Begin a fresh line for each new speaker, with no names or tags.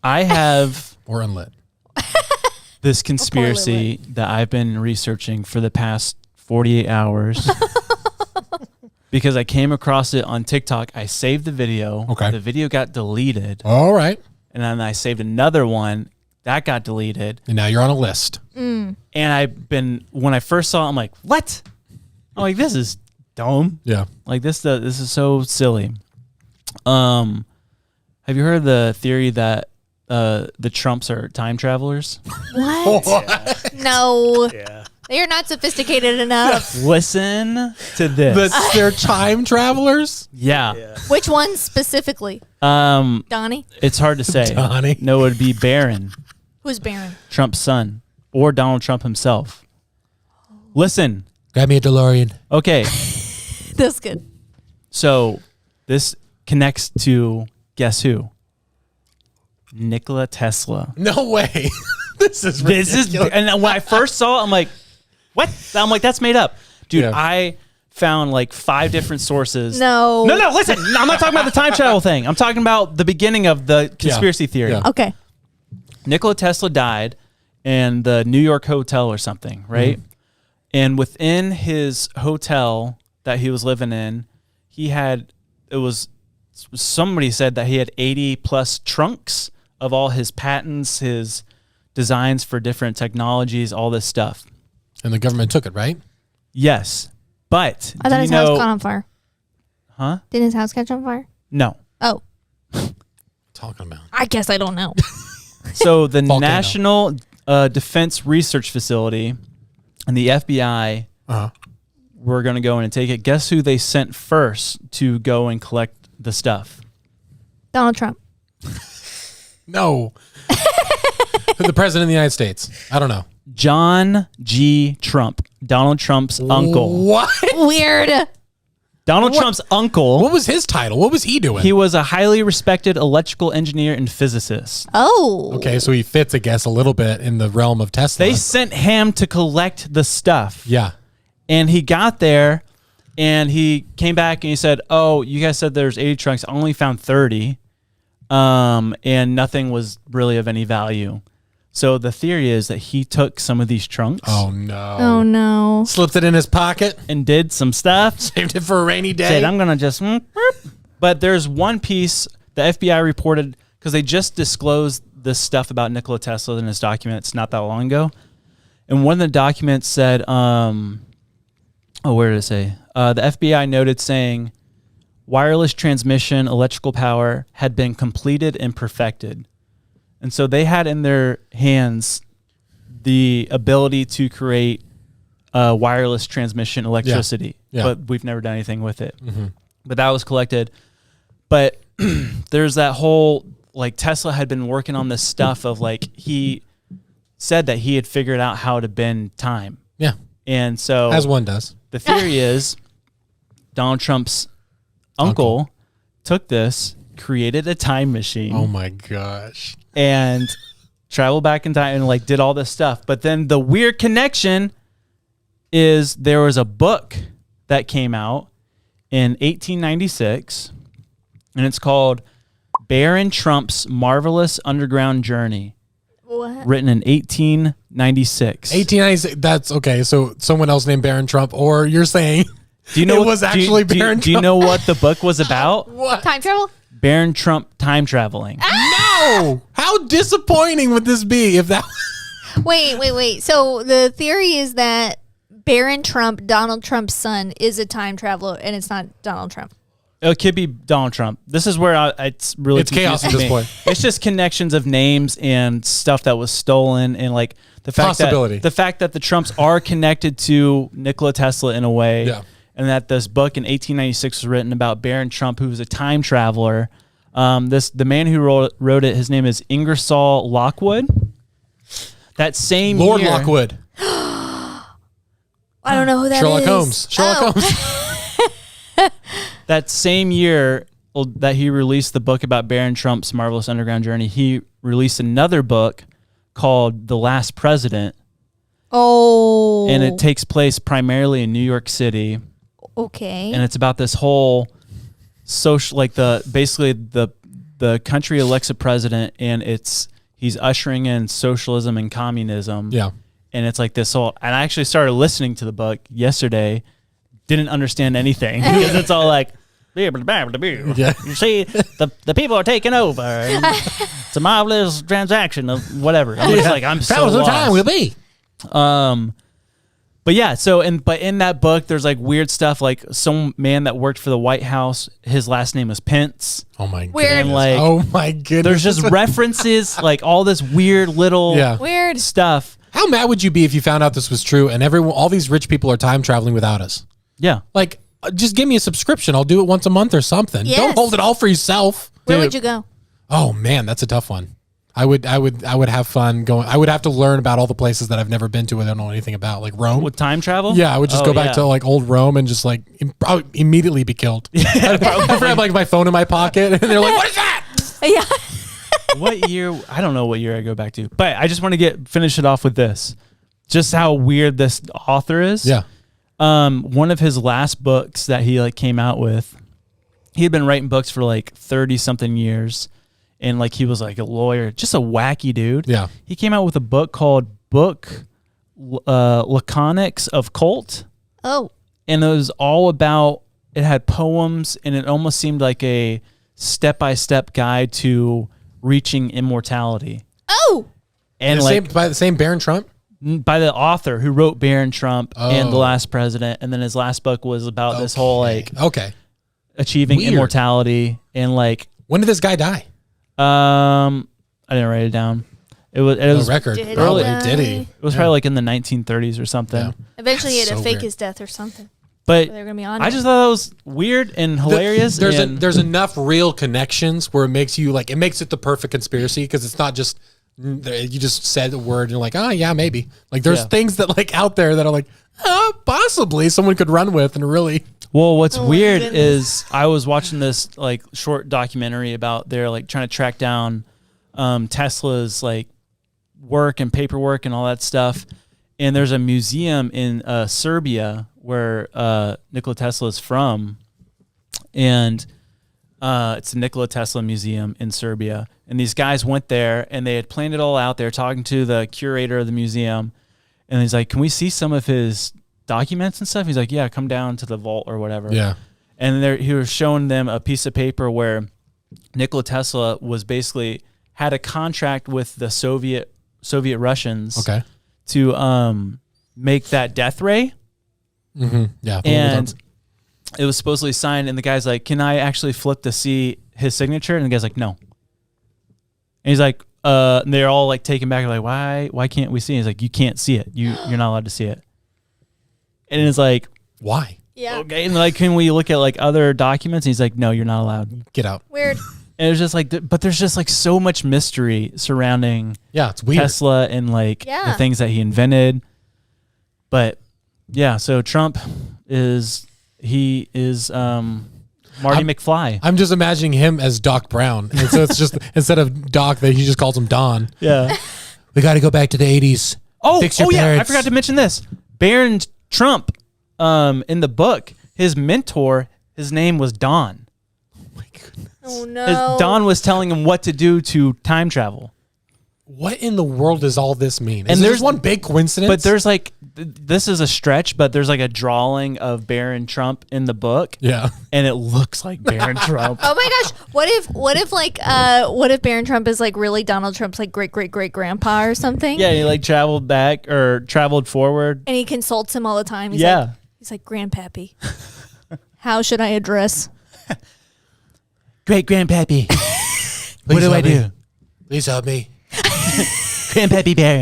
I have
or unlit.
This conspiracy that I've been researching for the past 48 hours because I came across it on TikTok. I saved the video.
Okay.
The video got deleted.
All right.
And then I saved another one that got deleted.
And now you're on a list.
And when I first saw it, I'm like, what? I'm like, this is dumb.
Yeah.
Like this is so silly. Have you heard of the theory that the Trumps are time travelers?
What?
What?
No.
Yeah.
You're not sophisticated enough.
Listen to this.
They're time travelers?
Yeah.
Which one specifically?
Donnie? It's hard to say.
Donnie?
No, it would be Barron,
Who's Barron?
Trump's son, or Donald Trump himself. Listen.
Grab me a DeLorean.
Okay.
That's good.
So this connects to guess who? Nikola Tesla.
No way. This is ridiculous.
And when I first saw it, I'm like, what? I'm like, that's made up. Dude,
Yeah.
I found like 5 different sources.
No.
No, listen. I'm not talking about the time travel thing. I'm talking about the beginning of the conspiracy theory.
Yeah.
Okay.
Nikola Tesla died in the New York hotel or something, right? And within his hotel that he was living in, somebody said that he had 80 plus trunks of all his patents, his designs for different technologies, all this stuff.
And the government took it, right?
Yes. But
I thought his house caught on fire.
Huh?
Didn't his house catch on fire?
No.
Oh.
Talking about.
I guess I don't know.
So the
Volcano.
National Defense Research Facility and the FBI were going to go in and take it. Guess who they sent first to go and collect the stuff?
Donald Trump.
No. The president of the United States. I don't know.
John G. Trump, Donald Trump's uncle.
What?
Weird.
Donald Trump's uncle.
What was his title? What was he doing?
He was a highly respected electrical engineer and physicist.
Oh.
Okay, so he fits, I guess, a little bit in the realm of Tesla.
They sent him to collect the stuff.
Yeah.
And he got there and he came back and he said, oh, you guys said there's 80 trunks. I only found 30. And nothing was really of any value. So the theory is that he took some of these trunks.
Oh, no.
Oh, no.
Slipped it in his pocket.
And did some stuff.
Saved it for a rainy day.
Said, I'm going to just... But there's one piece the FBI reported, because they just disclosed this stuff about Nikola Tesla in his documents not that long ago. And one of the documents said, where did it say? The FBI noted saying, wireless transmission electrical power had been completed and perfected. And so they had in their hands the ability to create wireless transmission electricity, but we've never done anything with it. But that was collected. But there's that whole, like, Tesla had been working on this stuff of, like, he said that he had figured out how to bend time.
Yeah.
And so...
As one does.
The theory is Donald Trump's uncle took this, created a time machine.
Oh, my gosh.
And traveled back in time and, like, did all this stuff. But then the weird connection is there was a book that came out in 1896, and it's called Baron Trump's Marvelous Underground Journey.
What?
Written in 1896.
1896. That's okay. So someone else named Baron Trump, or you're saying
do you know
it was actually Baron Trump?
Do you know what the book was about?
What?
Time travel?
Baron Trump time traveling.
No! How disappointing would this be if that...
Wait. So the theory is that Barron Trump, Donald Trump's son, is a time traveler, and it's not Donald Trump.
It could be Donald Trump. This is where it's really
chaos at
confusing
this
me.
point.
It's just connections of names and stuff that was stolen, and like the fact that the Trumps are connected to Nikola Tesla in a way, and that this book in 1896 was written about Baron Trump, who was a time traveler. The man who wrote it, his name is Ingersoll Lockwood. That same
Lord
year,
Lockwood.
I don't know who that
Sherlock
is.
Holmes. Sherlock Holmes.
That same year that he released the book about Baron Trump's Marvelous Underground Journey, he released another book called The Last President.
Oh.
And it takes place primarily in New York City.
Okay.
And it's about this whole social, like basically the the country elects a president, and he's ushering in socialism and communism.
Yeah.
And it's like this whole, and I actually started listening to the book yesterday, didn't understand anything because it's all like,
Yeah.
you see, the people are taking over. And it's a marvelous transaction of whatever. I'm just like, I'm so lost.
time will be.
But yeah, but in that book, there's like weird stuff, like some man that worked for the White House, his last name was Pence.
Oh my goodness.
Weird.
And like,
oh my goodness.
there's just references, like all this weird little
Weird
stuff.
How mad would you be if you found out this was true and all these rich people are time traveling without us?
Yeah.
Like, just give me a subscription. I'll do it once a month or something.
Yes.
Don't hold it all for yourself.
Where
Dude.
would you go?
Oh man, that's a tough one. I would have fun going. I would have to learn about all the places that I've never been to and don't know anything about, like Rome.
With time travel?
Yeah, I would just go back to like old Rome and just like probably immediately be killed. I'd have like my phone in my pocket and they're like, "What is that?"
Yeah.
What year? I don't know what year I go back to, but I just want to finish it off with this. Just how weird this author is.
Yeah.
One of his last books that he like came out with, he had been writing books for like 30 something years. And like, he was like a lawyer, just a wacky dude.
Yeah.
He came out with a book called Laconics of Cult.
Oh.
And it was all about, it had poems and it almost seemed like a step-by-step guide to reaching immortality.
Oh.
And
By the same Barron Trump?
by the author who wrote Barron Trump and The Last President. And then his last book was about this whole like achieving
Weird.
immortality and like,
when did this guy die?
I didn't write it down. It was
record.
Did
Probably
he die?
did he?
It was probably like in the 1930s or something.
Yeah.
Eventually he had to
So
fake
weird.
his death or something.
But
They're gonna be on
I
it.
just thought that was weird and hilarious.
There's enough real connections where it makes you like, it makes it the perfect conspiracy because it's not just you just said the word and you're like, oh yeah, maybe. Like there's things that like out there that are like, possibly someone could run with and really.
Well, what's
Oh my
weird
goodness.
is I was watching this like short documentary about they're like trying to track down Tesla's like work and paperwork and all that stuff. And there's a museum in Serbia where Nikola Tesla is from. And it's the Nikola Tesla Museum in Serbia. And these guys went there and they had planned it all out. They were talking to the curator of the museum. And he's like, can we see some of his documents and stuff? He's like, yeah, come down to the vault or whatever.
Yeah.
And he was showing them a piece of paper where Nikola Tesla was basically had a contract with the Soviet Russians to make that death ray.
Mm-hmm. Yeah.
And it was supposedly signed, and the guy's like, can I actually flip to see his signature? And the guy's like, no. And he's like, and they're all like taken back, like, why can't we see it? He's like, you can't see it. You're not allowed to see it. And it's like,
why?
Yeah.
okay. And like, can we look at like other documents? And he's like, no, you're not allowed.
Get out.
Weird.
And it was just like, but there's just like so much mystery surrounding
Yeah, it's weird.
Tesla and like the
Yeah.
things that he invented. But yeah, so Trump is Marty McFly.
I'm just imagining him as Doc Brown. And so it's just, instead of Doc, that he just calls him Don.
Yeah.
We got to go back to the 80s.
Oh,
Fix your
yeah. I
parents.
forgot to mention this. Barron Trump, in the book, his mentor, his name was Don.
Oh no.
Don was telling him what to do to time travel.
What in the world does all this mean?
And
There's
there's-
one big coincidence.
But there's like, this is a stretch, but there's like a drawing of Barron Trump in the book.
yeah.
And it looks like Barron Trump.
Oh my gosh! What if Barron Trump is like really Donald Trump's like great grandpa or something?
Yeah, he like traveled back or traveled forward.
And he consults him all the time. He's
Yeah.
like, he's like, Grandpappy, how should I address?
Great Grandpappy. What do I do?
Please help me.
Grandpappy Barron.